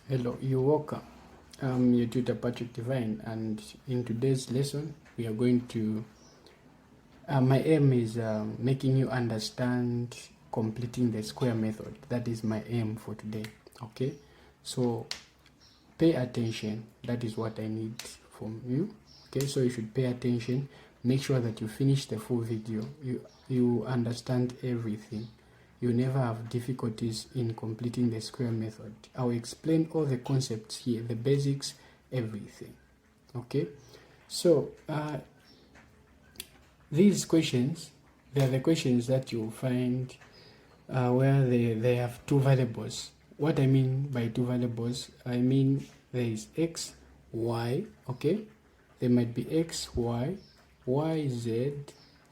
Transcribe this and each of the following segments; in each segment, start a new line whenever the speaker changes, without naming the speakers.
Hello, you're welcome. I'm your tutor Patrick Divine, and in today's lesson, we are going to. My aim is making you understand completing the square method. That is my aim for today. Okay, so pay attention. That is what I need from you. Okay, so you should pay attention. Make sure that you finish the full video. You understand everything. You never have difficulties in completing the square method. I will explain all the concepts here, the basics, everything. Okay, so these questions, they are the questions that you find where they have two variables. What I mean by two variables, I mean there is x, y, okay? There might be x, y, y, z,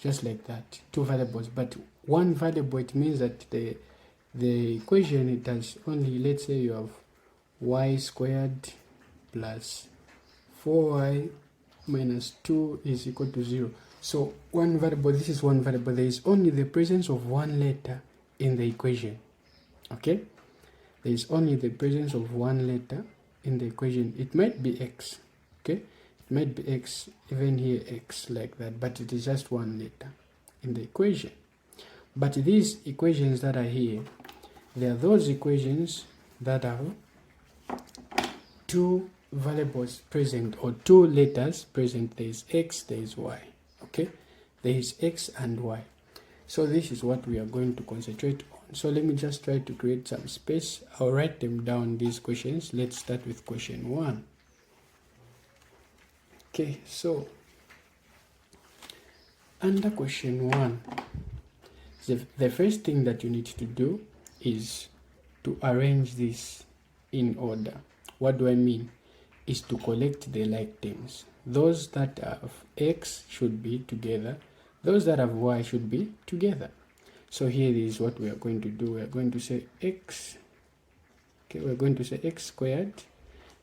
just like that, two variables. But one variable, it means that the equation, it has only, let's say you have y squared plus 4y minus 2 is equal to 0. So one variable, this is one variable, there is only the presence of one letter in the equation. Okay, there is only the presence of one letter in the equation. It might be x, okay, it might be x, even here x, like that, but it is just one letter in the equation. But these equations that are here, they are those equations that have two variables present, or two letters present. There is x, there is y. Okay, there is x and y. So this is what we are going to concentrate on. So let me just try to create some space. I'll write them down, these questions. Let's start with question 1. Okay, so under question 1, the first thing that you need to do is to arrange this in order. What do I mean? Is to collect the like terms. Those that have x should be together. Those that have y should be together. So here is what we are going to do. We are going to say x. Okay, we're going to say x squared.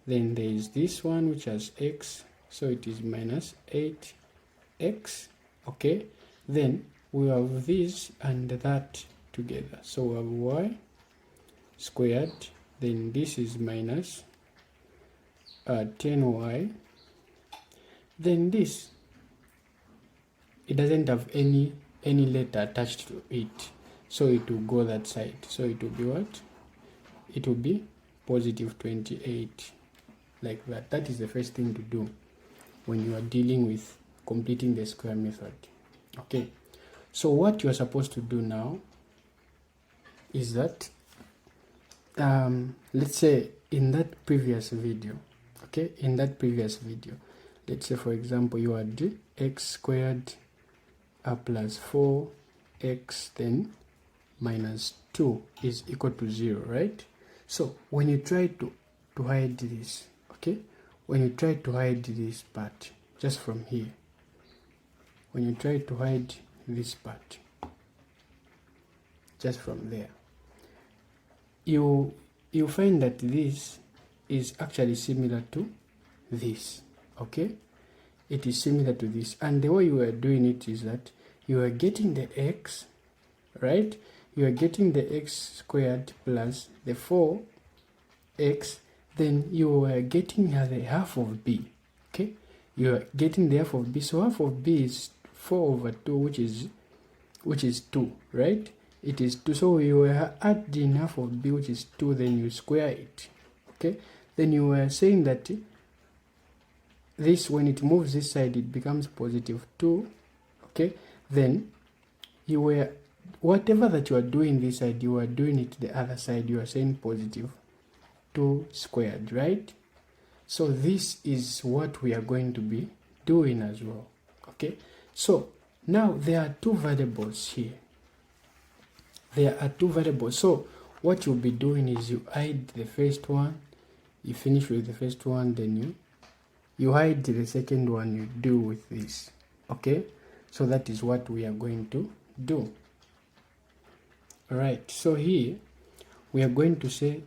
Then there is this one which has x. So it is minus 8x. Okay. Then we have this and that together. So we have y squared. Then this is minus 10y. Then this, it doesn't have any letter attached to it, so it will go that side. So it will be what? It will be positive 28, like that. That is the first thing to do when you are dealing with completing the square method. Okay, so what you are supposed to do now is that let's say in that previous video, okay, in that previous video, let's say for example you had x squared plus 4x then minus 2 is equal to 0, right? So when you try to hide this, okay, when you try to hide this part just from here, when you try to hide this part just from there, you find that this is actually similar to this. Okay, it is similar to this, and the way you are doing it is that you are getting the x, right? You are getting the x squared plus the 4x, then you are getting the half of b. Okay, you are getting the half of b, so half of b is 4 over 2, which is 2, right? It is 2, so you are adding half of b, which is 2, then you square it. Okay, then you are saying that this, when it moves this side, it becomes positive 2. Okay, then you were, whatever that you are doing this side, you are doing it the other side. You are saying positive 2 squared, right? So this is what we are going to be doing as well. Okay, so now there are two variables here. There are two variables. So what you'll be doing is you hide the first one, you finish with the first one, then you hide the second one, you do with this. Okay, so that is what we are going to do. All right, so here we are going to say,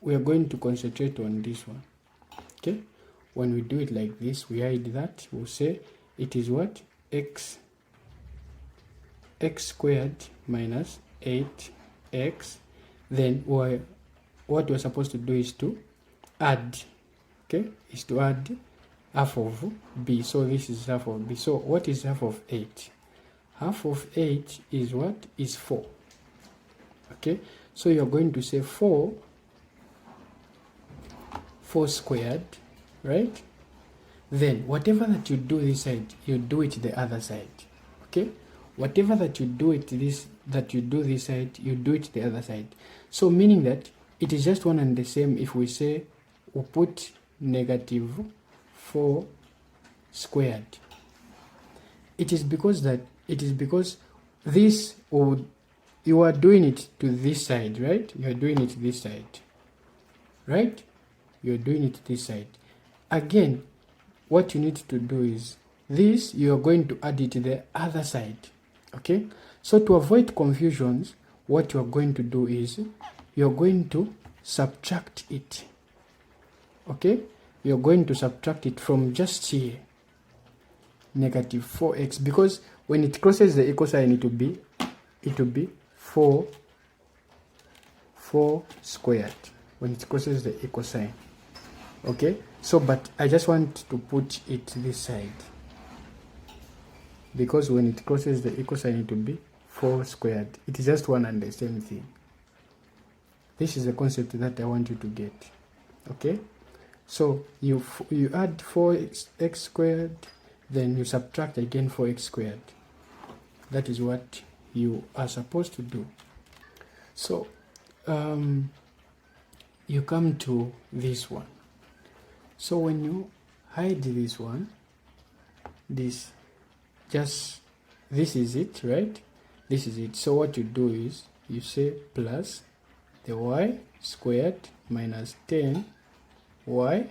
we are going to concentrate on this one. Okay, when we do it like this, we hide that, we'll say it is what? X squared minus 8x. Then what we're supposed to do is to add, okay, is to add half of b. So this is half of b. So what is half of 8? Half of 8 is what? Is 4. Okay, so you're going to say 4 squared, right? Then whatever that you do this side, you do it the other side. Okay, whatever that you do it this side, you do it the other side. So meaning that it is just one and the same if we say we put negative 4 squared. It is because this would, you are doing it to this side, right? You are doing it this side, right? You are doing it this side. Again, what you need to do is this, you are going to add it to the other side. Okay, so to avoid confusions, what you are going to do is you are going to subtract it. Okay, you are going to subtract it from just here, negative 4x, because when it crosses the equal sign, it will be 4 squared when it crosses the equal sign. Okay, so but I just want to put it this side, because when it crosses the equal sign, it will be 4 squared. It is just one and the same thing. This is the concept that I want you to get. Okay, so you add 4x squared, then you subtract again 4x squared. That is what you are supposed to do. So you come to this one. So when you hide this one, this is it, right? This is it. So what you do is you say plus the y squared minus 10y,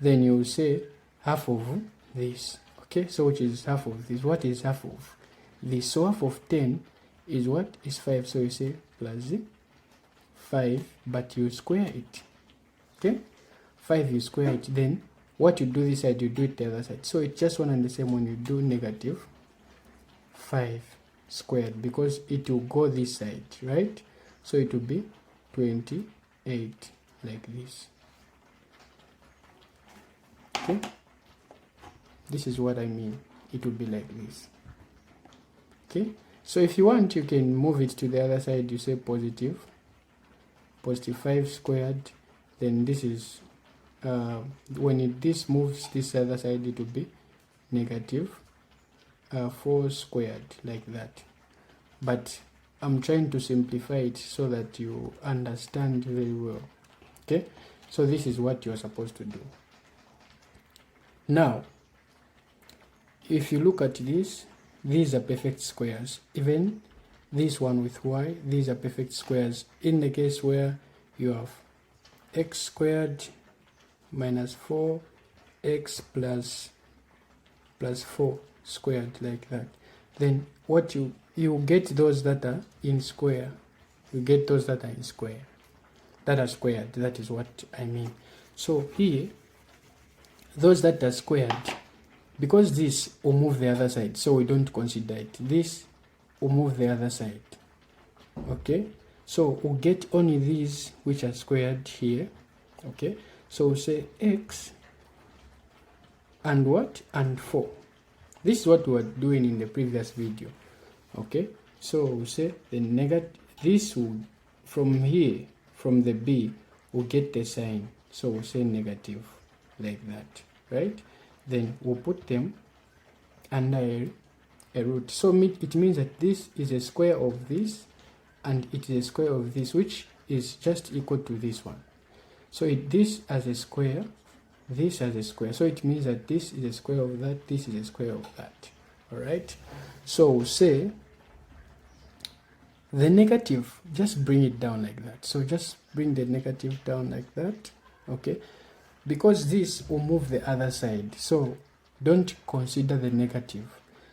then you say half of this. Okay, so which is half of this? What is half of this? So half of 10 is what? Is 5. So you say plus 5, but you square it. Okay, 5 you square it. Then what you do this side, you do it the other side. So it's just one and the same when you do negative 5 squared, because it will go this side, right? So it will be 28 like this. Okay, this is what I mean. It will be like this. Okay, so if you want, you can move it to the other side. You say positive 5 squared, then this is when this moves this other side, it will be negative 4 squared like that. But I'm trying to simplify it so that you understand very well. Okay, so this is what you're supposed to do. Now if you look at this, these are perfect squares. Even this one with y, these are perfect squares. In the case where you have x squared minus 4x plus 4 squared like that, then what you get those that are in square. You get those that are in square, that are squared. That is what I mean. So here, those that are squared, because this will move the other side, so we don't consider it. This will move the other side. Okay, so we'll get only these which are squared here. Okay, so we'll say x and what? And 4. This is what we were doing in the previous video. Okay, so we'll say the negative, this will, from here, from the b, we'll get the sign. So we'll say negative like that, right? Then we'll put them under a root. So it means that this is a square of this, and it is a square of this, which is just equal to this one. So this as a square, this as a square. So it means that this is a square of that, this is a square of that. All right. So we'll say the negative, just bring it down like that. So just bring the negative down like that. Okay, because this will move the other side, so don't consider the negative,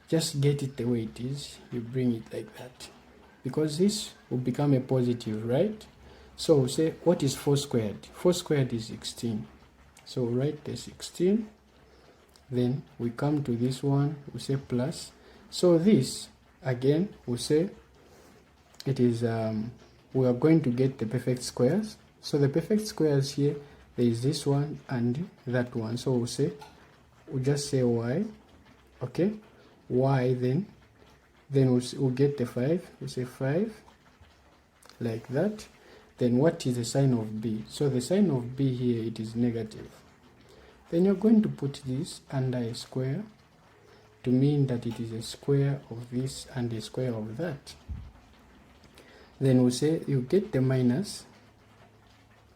just get it the way it is. You bring it like that, because this will become a positive, right? So we'll say, what is 4 squared? 4 squared is 16. So we'll write the 16. Then we come to this one, we say plus. So this again, we say it is we are going to get the perfect squares. So the perfect squares here, there is this one and that one. So we'll just say y, okay, y, then we'll get the 5. We'll say 5 like that. Then what is the sign of b? So the sign of b here, it is negative. Then you're going to put this under a square to mean that it is a square of this and a square of that. Then we'll say you get the minus.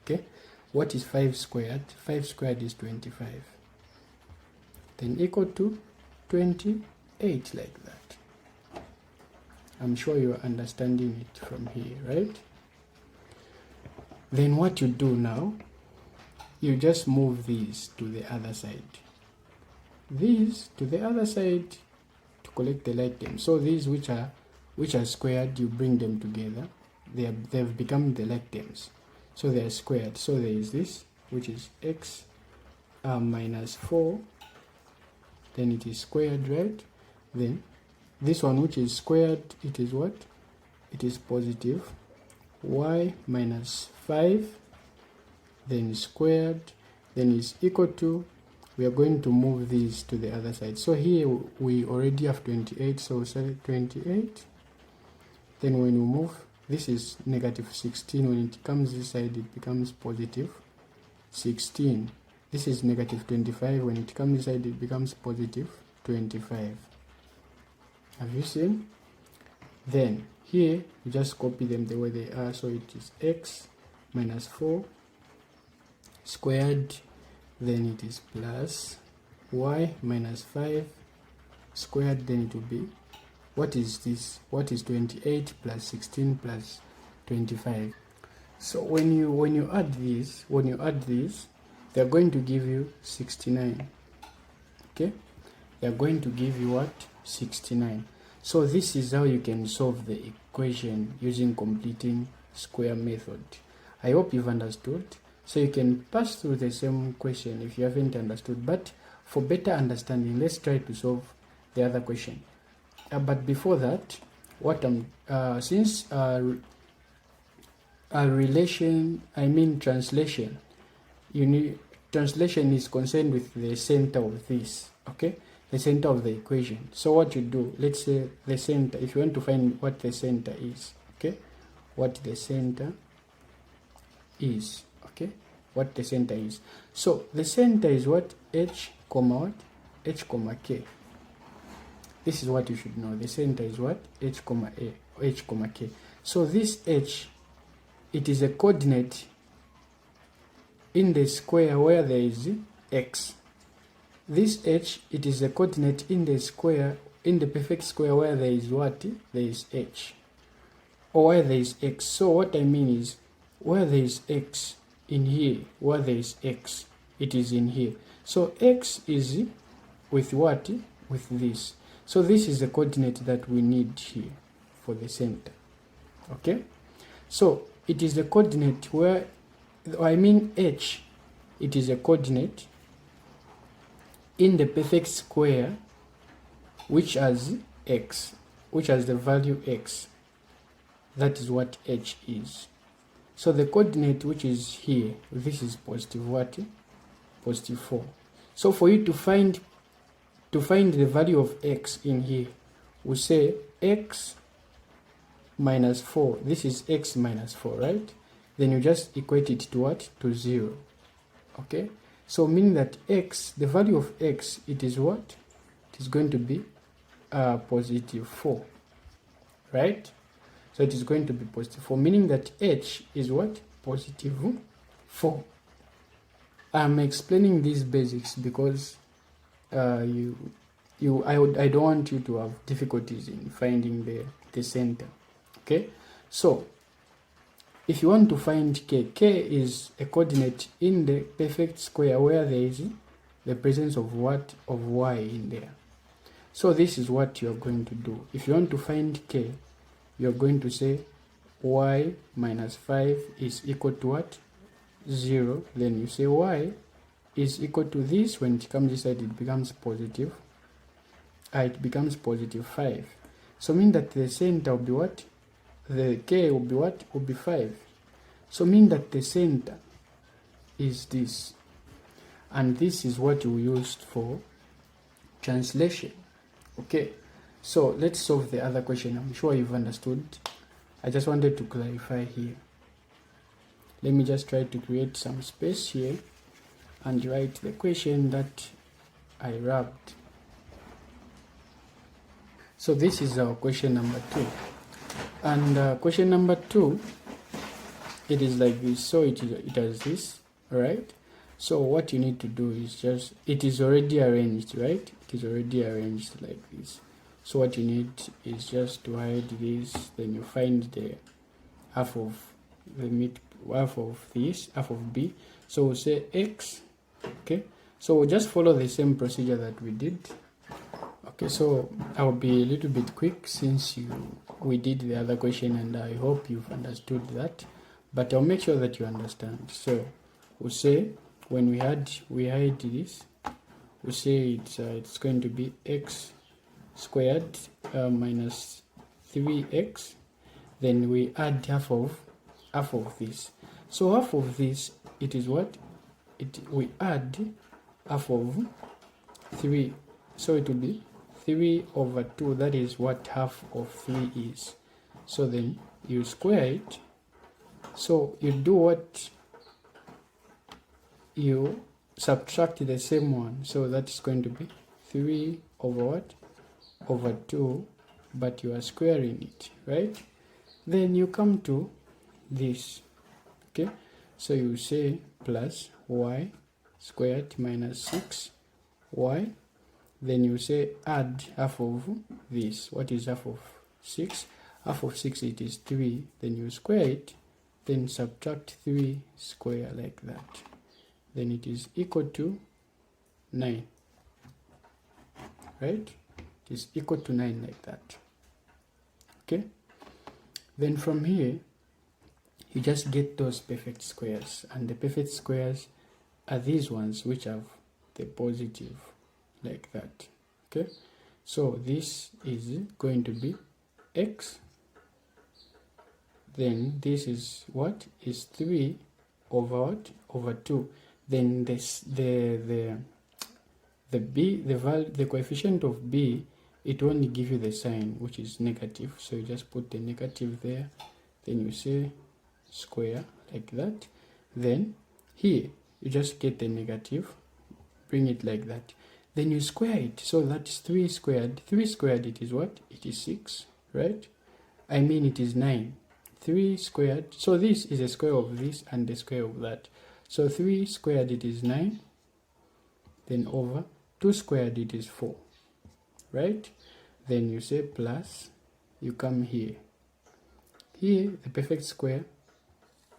Okay, what is 5 squared? 5 squared is 25. Then equal to 28 like that. I'm sure you're understanding it from here, right? Then what you do now, you just move these to the other side. These to the other side to collect the like terms. So these which are squared, you bring them together. They've become the like terms. So they are squared. So there is this, which is x minus 4. Then it is squared, right? Then this one, which is squared, it is what? It is positive. Y minus 5, then squared, then is equal to, we are going to move these to the other side. So here we already have 28, so say 28. Then when we move, this is negative 16. When it comes this side, it becomes positive 16. This is negative 25. When it comes this side, it becomes positive 25. Have you seen? Then here, you just copy them the way they are. So it is x minus 4 squared, then it is plus y minus 5 squared, then it will be, what is this? What is 28 plus 16 plus 25? So when you add these, they're going to give you 69. Okay? They're going to give you what? 69. So this is how you can solve the equation using completing square method. I hope you've understood. So you can pass through the same question if you haven't understood. But for better understanding, let's try to solve the other question. But before that, since translation, translation is concerned with the center of this, okay? The center of the equation. So what you do, let's say the center, if you want to find what the center is, okay? What the center is, okay? What the center is. So the center is what? H, what? H, k. This is what you should know. The center is what? H, k. So this H, it is a coordinate in the square where there is x. This H, it is a coordinate in the square, in the perfect square where there is what? There is H. Or where there is x. So what I mean is, where there is x in here, where there is x, it is in here. So x is with what? With this. So this is the coordinate that we need here for the center. Okay? So it is the coordinate where, H, it is a coordinate in the perfect square which has x, which has the value x. That is what H is. So the coordinate which is here, this is positive what? Positive 4. So for you to find the value of x in here, we say x minus 4. This is x minus 4, right? Then you just equate it to what? To 0. Okay? So meaning that x, the value of x, it is what? It is going to be positive 4. Right? So it is going to be positive 4, meaning that h is what? Positive 4. I'm explaining these basics because I don't want you to have difficulties in finding the center. Okay? So if you want to find k is a coordinate in the perfect square where there is the presence of what? Of y in there. So this is what you are going to do. If you want to find k, you're going to say y minus 5 is equal to what? 0. Then you say y is equal to this. When it comes this side, it becomes positive. It becomes positive 5. So mean that the center will be what? The k will be what? Will be 5. So mean that the center is this, and this is what we used for translation. Okay, so let's solve the other question. I'm sure you've understood. I just wanted to clarify here. Let me just try to create some space here and write the question that I wrapped. So this is our question number 2. And question number 2, it is like this. So it has this, right? So what you need to do is just, it is already arranged, right? It is already arranged like this. So what you need is just to hide this, then you find the half of the half of this, half of b. So we'll say x, okay? So we'll just follow the same procedure that we did. Okay, so I'll be a little bit quick since we did the other question, and I hope you've understood that. But I'll make sure that you understand. So we'll say when we hide this, we'll say it's going to be x squared minus 3x. Then we add half of this. So half of this, it is what? We add half of 3. So it will be 3/2. That is what half of 3 is. So then you square it. So you do what? You subtract the same one. So that's going to be 3 over what? Over 2, but you are squaring it, right? Then you come to this, okay? So you say plus y squared minus 6y. Then you say add half of this. What is half of 6? Half of 6, it is 3. Then you square it. Then subtract 3 square like that. Then it is equal to 9. Right? It is equal to 9 like that. Okay? Then from here, you just get those perfect squares. And the perfect squares are these ones which have the positive like that. Okay? So this is going to be x. Then this is what? Is 3 over what? Over 2. Then this the b, the coefficient of b, it only give you the sign which is negative. So you just put the negative there. Then you say square like that. Then here you just get the negative, bring it like that. Then you square it. So that's 3 squared. 3 squared, it is what? It is 6, right? I mean it is 9. 3 squared. So this is a square of this and the square of that. So 3 squared, it is 9. Then over 2 squared, it is 4, right? Then you say plus, you come here. Here, the perfect square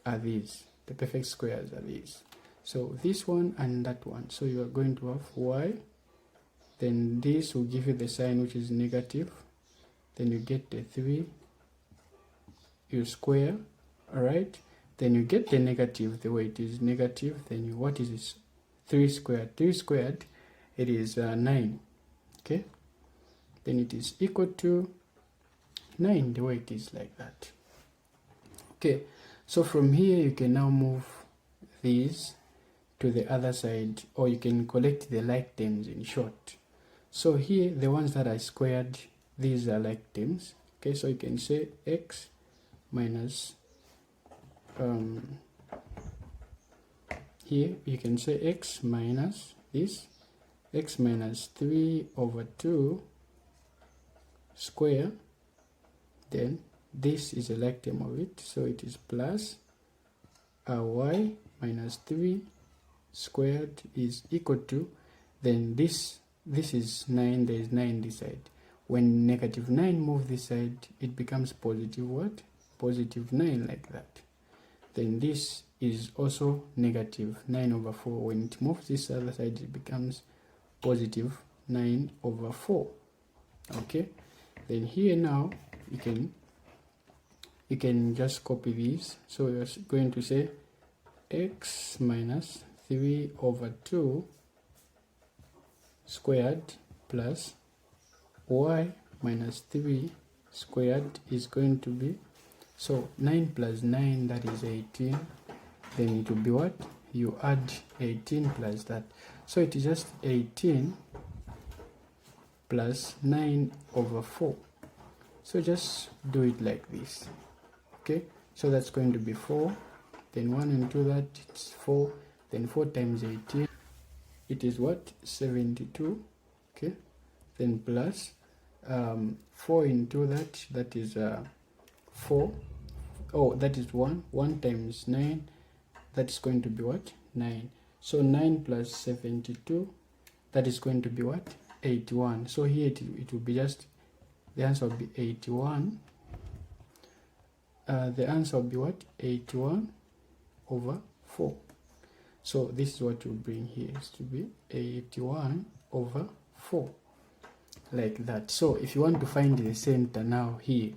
are these. The perfect squares are these. So this one and that one. So you are going to have y. Then this will give you the sign which is negative. Then you get the 3. You square, alright? Then you get the negative the way it is negative. Then you, what is this? 3 squared. 3 squared, it is 9. Okay? Then it is equal to 9 the way it is like that. Okay, so from here you can now move these to the other side, or you can collect the like terms in short. So here, the ones that I squared, these are like terms. Okay, so you can say x minus, here you can say x minus this, x minus 3/2 square. Then this is a like term of it, so it is plus y minus 3 squared is equal to, then this is 9, there is 9 this side. When negative 9 move this side, it becomes positive what? Positive 9 like that. Then this is also negative 9/4. When it moves this other side, it becomes positive 9/4. Okay, then here now you can just copy these. So you're going to say x minus 3/2 squared plus y minus 3 squared is going to be So 9 plus 9, that is 18. Then it will be what? You add 18 plus that. So it is just 18 plus 9 over 4. So just do it like this. Okay? So that's going to be 4. Then 1 into that, it's 4. Then 4 times 18. It is what? 72. Okay? Then plus 4 into that, that is 4. Oh, that is 1. 1 times 9, that is going to be what? 9. So 9 plus 72, that is going to be what? 81. So here it will be just, the answer will be 81. The answer will be what? 81 over 4. So this is what you bring here, is to be 81 over 4. Like that. So if you want to find the center now here,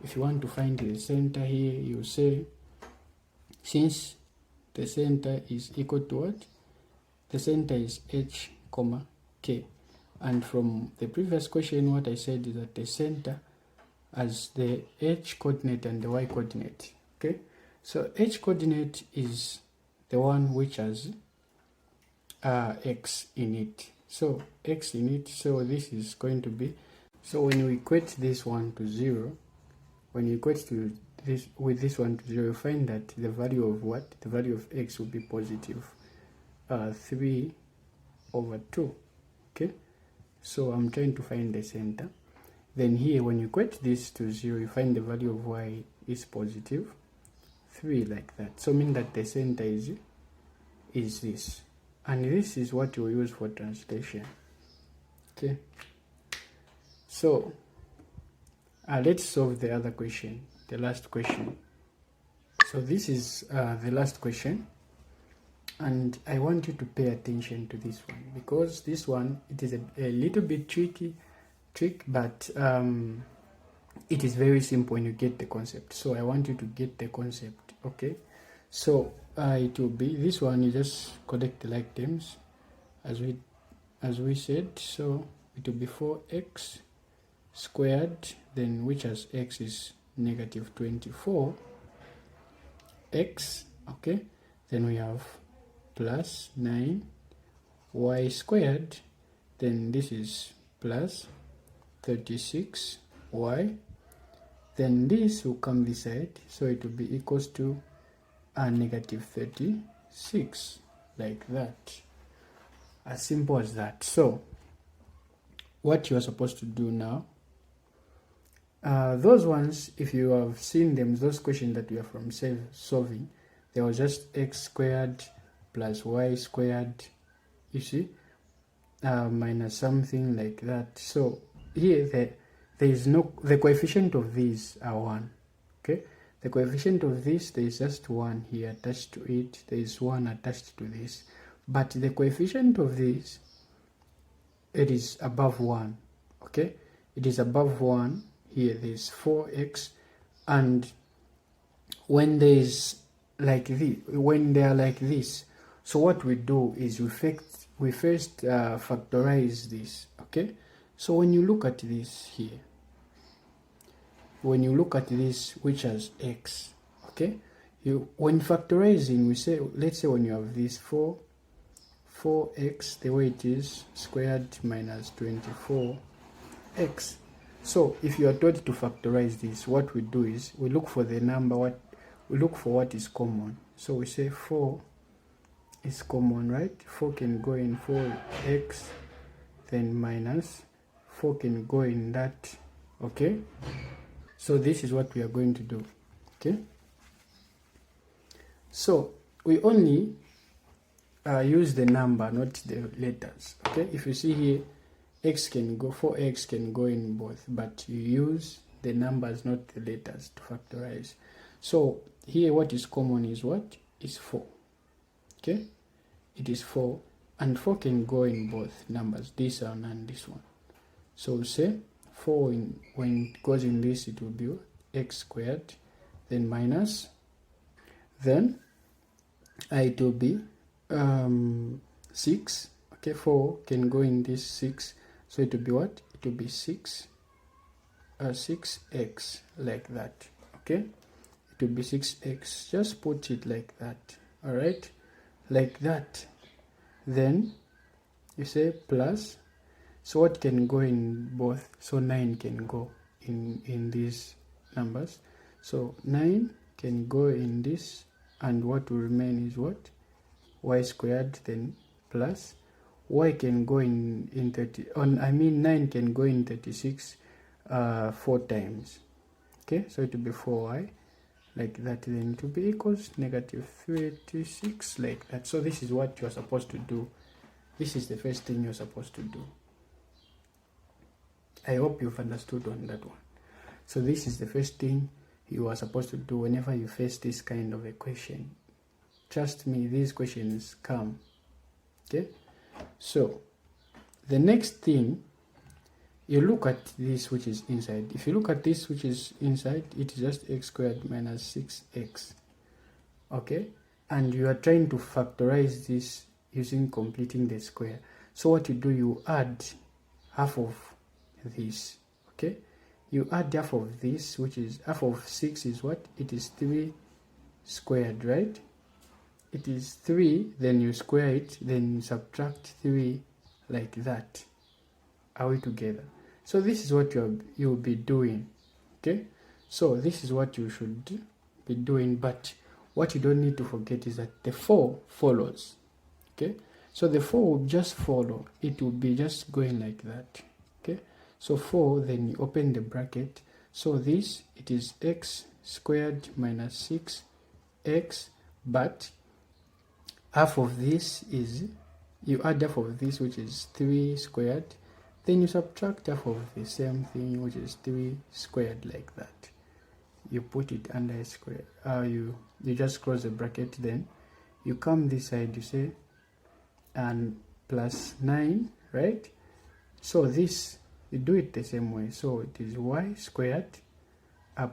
if you want to find the center here, you say, since the center is equal to what? The center is h comma k. And from the previous question, what I said is that the center has the h coordinate and the y coordinate. Okay, so h coordinate is the one which has x in it. So x in it, so this is going to be, so when you equate this one to 0, when you equate to this with this one to 0, you find that the value of what? The value of x will be positive 3 over 2. Okay, so I'm trying to find the center. Then here, when you equate this to 0, you find the value of y is positive 3, like that. So mean that the center is this, and this is what you use for translation. Okay, so let's solve the other question, the last question. So this is the last question, and I want you to pay attention to this one, because this one, it is a little bit trick, but it is very simple when you get the concept. So I want you to get the concept. Okay, so it will be this one, you just collect the like terms as we said. So it will be 4x squared, then which has x is negative 24 x. Okay, then we have plus 9 y squared, then this is plus 36 y, then this will come this side, so it will be equals to negative 36, like that. As simple as that. So what you are supposed to do now, those ones, if you have seen them, those questions that we are from solving, there was just x squared plus y squared, you see, minus something like that. So here there is no, the coefficient of these are 1. Okay, the coefficient of this, there is just 1 here attached to it, there is 1 attached to this, but the coefficient of this, it is above 1. Okay, it is above 1. Here there is 4x, and when there is like this, when they are like this, so what we do is we first factorize this. Okay, so when you look at this here, when you look at this which has x, okay, when factorizing, we say, let's say when you have this 4x, the way it is, squared minus 24x. So if you are told to factorize this, what we do is we look for the number, we look for what is common. So we say 4 is common, right? 4 can go in 4x, then minus 4 can go in that. Okay, so this is what we are going to do. Okay, so we only use the number, not the letters. Okay, if you see here, x can go, 4x can go in both, but you use the numbers, not the letters, to factorize. So here what is common is what? Is 4. Okay, it is 4, and 4 can go in both numbers, this one and this one. So say 4 when it goes in this, it will be x squared, then minus, then it will be 6. Okay, 4 can go in this 6, so it will be what? It will be 6x, like that. okay? It will be 6x. Just put it like that, all right? Like that. Then you say plus. So what can go in both? So 9 can go in these numbers. So 9 can go in this, and what will remain is what? Y squared, then plus. Y can go in 9 can go in 36 4 times. Okay, so it will be 4y like that, then it will be equals negative 36 like that. So this is what you're supposed to do. This is the first thing you're supposed to do. I hope you've understood on that one. So this is the first thing you are supposed to do whenever you face this kind of a question. Trust me, these questions come. Okay, so the next thing, you look at this which is inside. If you look at this which is inside, it is just x squared minus 6x. Okay, and you are trying to factorize this using completing the square. So what you do, you add half of this. Okay, you add half of this, which is half of 6 is what? It is 3 squared, right? It is 3, then you square it, then you subtract 3 like that. Are we together? So this is what you'll be doing. Okay, so this is what you should be doing, but what you don't need to forget is that the 4 follows. Okay, so the 4 will just follow. It will be just going like that. Okay, so 4, then you open the bracket. So this, it is x squared minus 6x, but half of this is, you add half of this, which is 3 squared, then you subtract half of the same thing, which is 3 squared like that. You put it under a square. You just close the bracket, then you come this side, you say, and plus 9, right? So this, you do it the same way. So it is y squared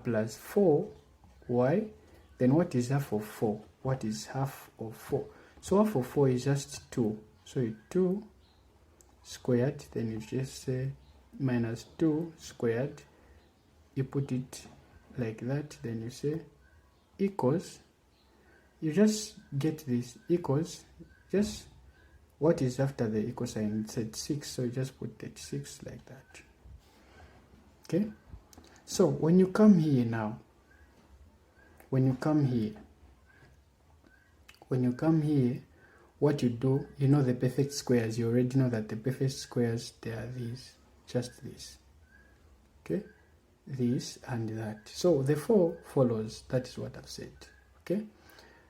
plus 4y. Then what is half of 4? What is half of 4? So half of 4 is just 2. So it's 2 squared, then you just say minus 2 squared. You put it like that, then you say equals, you just get this, equals, just what is after the equal sign? It said 6, so you just put that 6 like that. Okay, so when you come here now, when you come here, what you do, you know the perfect squares. You already know that the perfect squares, they are these, just this. Okay, this and that. So the 4 follows. That is what I've said. Okay,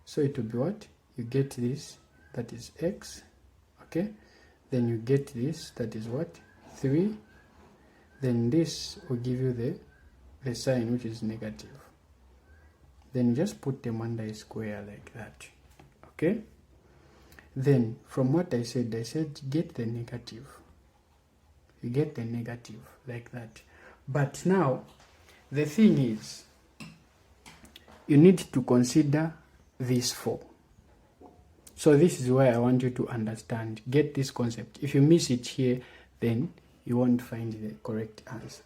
so it will be what? You get this, that is x. Okay, then you get this, that is what? 3. Then this will give you the sign, which is negative. Then you just put them under a square like that. Okay, then from what I said get the negative. You get the negative like that. But now the thing is, you need to consider this 4. So this is why I want you to understand, get this concept. If you miss it here, then you won't find the correct answer.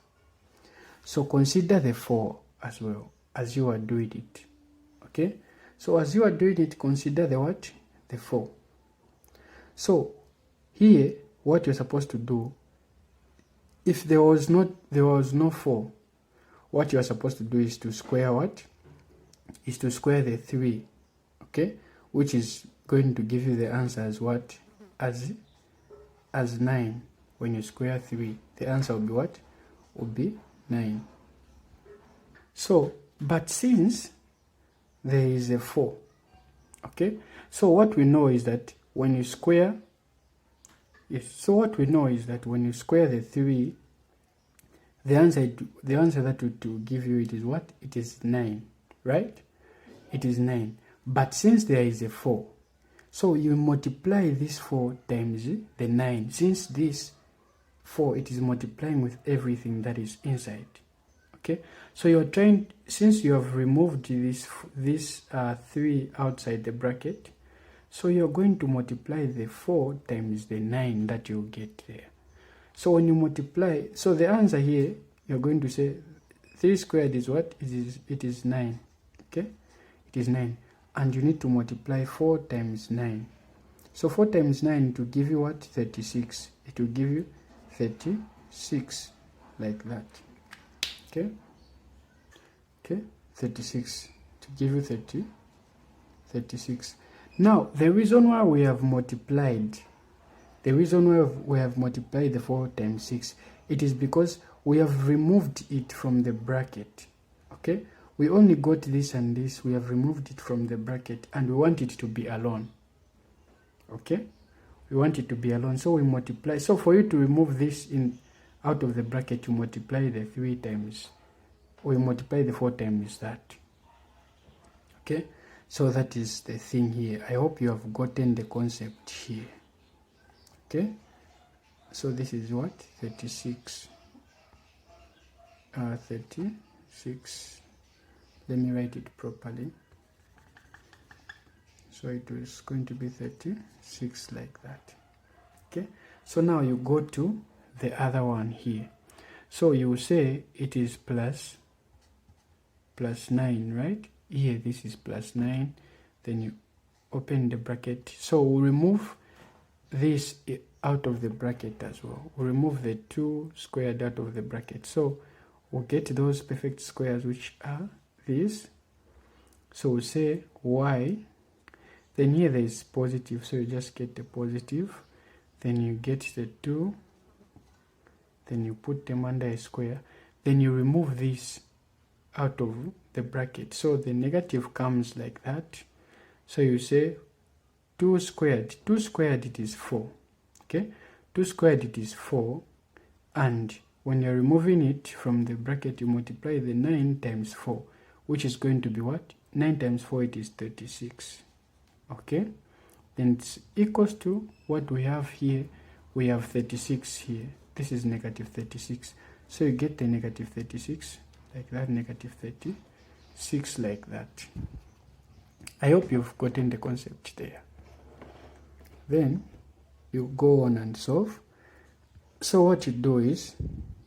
So consider the 4 as well as you are doing it. Okay, so as you are doing it, consider the what? The 4. So here, what you're supposed to do, if there was no 4, what you are supposed to do is to square what? Is to square the 3, okay, which is going to give you the answer as what? As 9. When you square 3, the answer will be what? Will be 9. So, but since there is a 4, okay, so what we know is that when you square, when you square the 3, the answer that will give you, it is what? It is 9, right? It is 9. But since there is a 4, so you multiply this 4 times the 9. Since this 4, it is multiplying with everything that is inside. Okay, so you're trying, since you have removed this 3 outside the bracket, so you're going to multiply the 4 times the 9 that you get there. So when you multiply, so the answer here, you're going to say 3 squared is what? It is 9. Okay, it is 9, and you need to multiply 4 times 9. So 4 times 9 to give you what? 36. It will give you 36, like that. Okay, 36 to give you 36. Now the reason why we have multiplied, the 4 times 6, it is because we have removed it from the bracket. Okay, we only got this and this, we have removed it from the bracket, and we want it to be alone. Okay, we want it to be alone, so we multiply. So for you to remove this out of the bracket, you multiply the 3 times, we multiply the 4 times that. Okay, so that is the thing here. I hope you have gotten the concept here. Okay, so this is what? 36. 36. Let me write it properly. So it is going to be 36, like that. Okay, so now you go to the other one here. So you will say it is plus 9, right? Here this is plus 9. Then you open the bracket. So we'll remove this out of the bracket as well. We'll remove the 2 squared out of the bracket. So we'll get those perfect squares, which are these. So we'll say y. Then here there is positive, so you just get the positive. Then you get the 2. Then you put them under a square. Then you remove this out of the bracket. So the negative comes like that. So you say 2 squared. 2 squared, it is 4. Okay, 2 squared, it is 4. And when you're removing it from the bracket, you multiply the 9 times 4, which is going to be what? 9 times 4, it is 36. Okay, then it's equals to what we have here. We have 36 here. This is negative 36. So you get the negative 36, like that, negative 36, like that. I hope you've gotten the concept there. Then you go on and solve. So what you do is,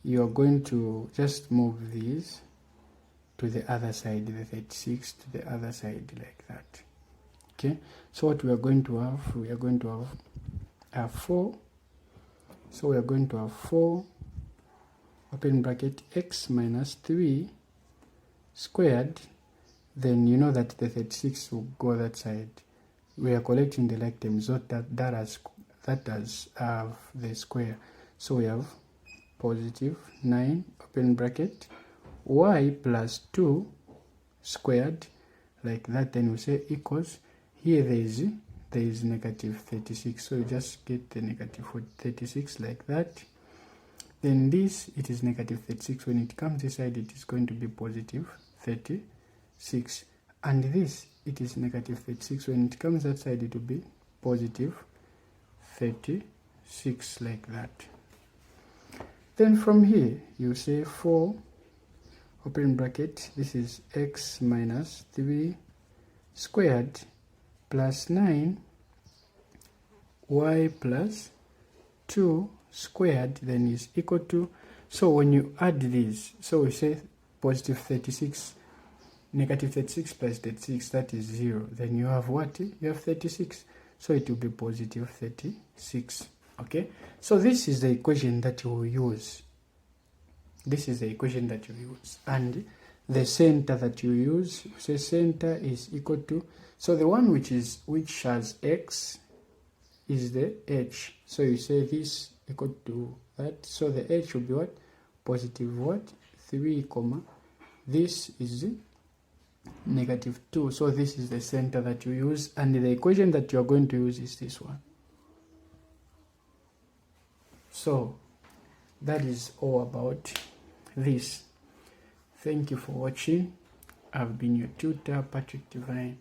you are going to just move these to the other side, the 36 to the other side, like that. Okay, so what we are going to have, 4. So we are going to have 4, open bracket, x minus 3 squared. Then you know that the 36 will go that side. We are collecting the like terms, so that has the square. So we have positive 9, open bracket, y plus 2 squared, like that. Then we say equals, here there is negative 36, so you just get the negative 36, like that. Then this, it is negative 36. When it comes this side, it is going to be positive 36. And this, it is negative 36. When it comes that side, it will be positive 36, like that. Then from here, you say 4, open bracket, this is x minus 3 squared plus 9 y plus 2 squared, then is equal to, so when you add these, so we say positive 36, negative 36 plus 36, that is 0. Then you have what? You have 36. So it will be positive 36. Okay, so this is the equation that you will use. This is the equation that you use. And the center that you use, say center is equal to, so the one which has x is the h. So you say this equal to that. So the h will be what? Positive what? 3, this is negative 2. So this is the center that you use, and the equation that you are going to use is this one. So that is all about this. Thank you for watching. I've been your tutor, Patrick Divine.